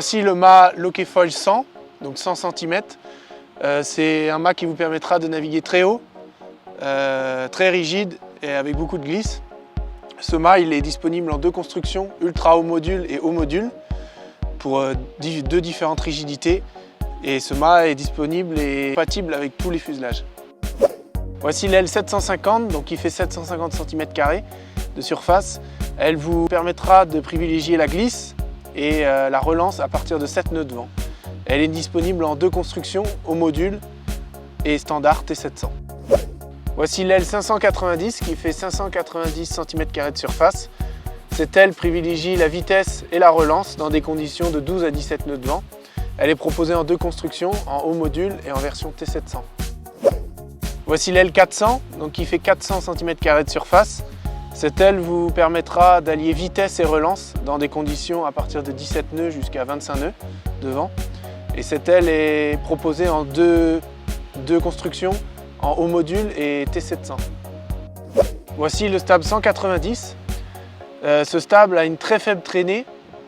Voici le mât Lokefoil 100, donc 100 cm. C'est un mât qui vous permettra de naviguer très haut, très rigide et avec beaucoup de glisse. Ce mât il est disponible en deux constructions, ultra haut module et haut module, pour deux différentes rigidités. Et ce mât est disponible et compatible avec tous les fuselages. Voici l'aile 750, donc qui fait 750 cm² de surface. Elle vous permettra de privilégier la glisse et la relance à partir de 7 nœuds de vent. Elle est disponible en deux constructions, haut module et standard T700. Voici l'aile 590 qui fait 590 cm² de surface. Cette aile privilégie la vitesse et la relance dans des conditions de 12 à 17 nœuds de vent. Elle est proposée en deux constructions, en haut module et en version T700. Voici l'aile 400, donc qui fait 400 cm² de surface. Cette aile vous permettra d'allier vitesse et relance dans des conditions à partir de 17 nœuds jusqu'à 25 nœuds de vent. Et cette aile est proposée en deux constructions, en haut module et T700. Voici le Stab 190. Ce Stab a une très faible traînée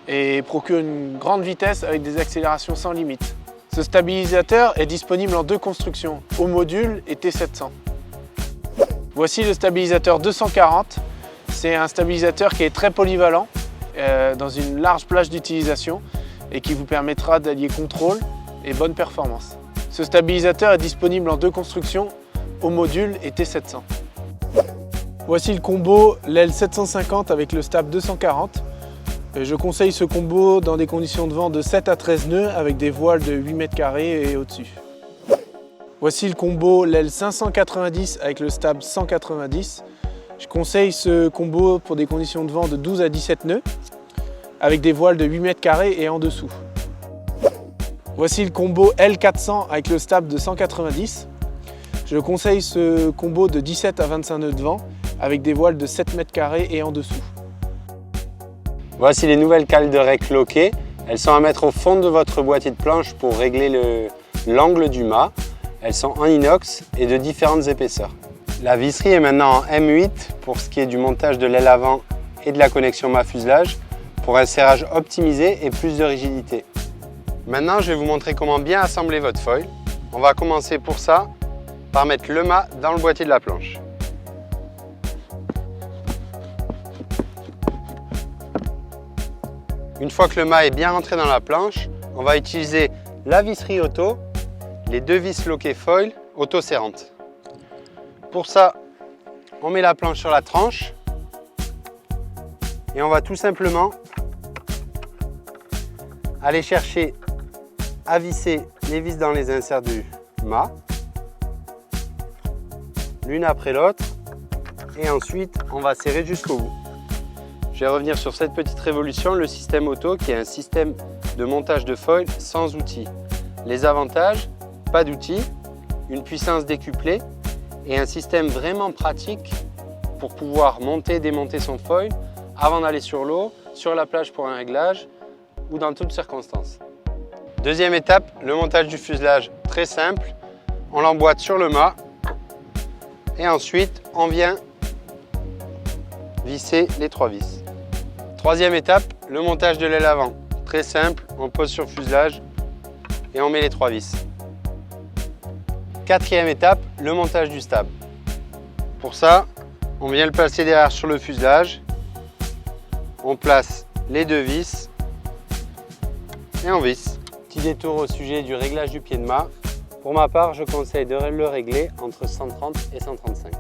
et procure une grande vitesse avec des accélérations sans limite. Ce stabilisateur est disponible en deux constructions, haut module et T700. Voici le stabilisateur 240. C'est un stabilisateur qui est très polyvalent dans une large plage d'utilisation et qui vous permettra d'allier contrôle et bonne performance. Ce stabilisateur est disponible en deux constructions, haut module et T700. Voici le combo l'aile 750 avec le Stab 240. Je conseille ce combo dans des conditions de vent de 7 à 13 nœuds avec des voiles de 8 m² et au-dessus. Voici le combo l'aile 590 avec le Stab 190. Je conseille ce combo pour des conditions de vent de 12 à 17 nœuds avec des voiles de 8 m² et en dessous. Voici le combo L400 avec le Stab de 190. Je conseille ce combo de 17 à 25 nœuds de vent avec des voiles de 7 m² et en dessous. Voici les nouvelles cales de rec loquées. Elles sont à mettre au fond de votre boîtier de planche pour régler l'angle du mât. Elles sont en inox et de différentes épaisseurs. La visserie est maintenant en M8 pour ce qui est du montage de l'aile avant et de la connexion mât-fuselage pour un serrage optimisé et plus de rigidité. Maintenant, je vais vous montrer comment bien assembler votre foil. On va commencer pour ça par mettre le mât dans le boîtier de la planche. Une fois que le mât est bien rentré dans la planche, on va utiliser la visserie auto, les deux vis Lokefoil auto-serrantes. Pour ça, on met la planche sur la tranche et on va tout simplement aller chercher à visser les vis dans les inserts du mât, l'une après l'autre, et ensuite on va serrer jusqu'au bout. Je vais revenir sur cette petite révolution, le système auto qui est un système de montage de foil sans outils. Les avantages, pas d'outils, une puissance décuplée et un système vraiment pratique pour pouvoir monter et démonter son foil avant d'aller sur l'eau, sur la plage pour un réglage ou dans toutes circonstances. Deuxième étape, le montage du fuselage, très simple. On l'emboîte sur le mât et ensuite on vient visser les trois vis. Troisième étape, le montage de l'aile avant. Très simple, on pose sur le fuselage et on met les trois vis. Quatrième étape, le montage du stab. Pour ça, on vient le placer derrière sur le fuselage. On place les deux vis et on visse. Petit détour au sujet du réglage du pied de mât. Pour ma part, je conseille de le régler entre 130 et 135.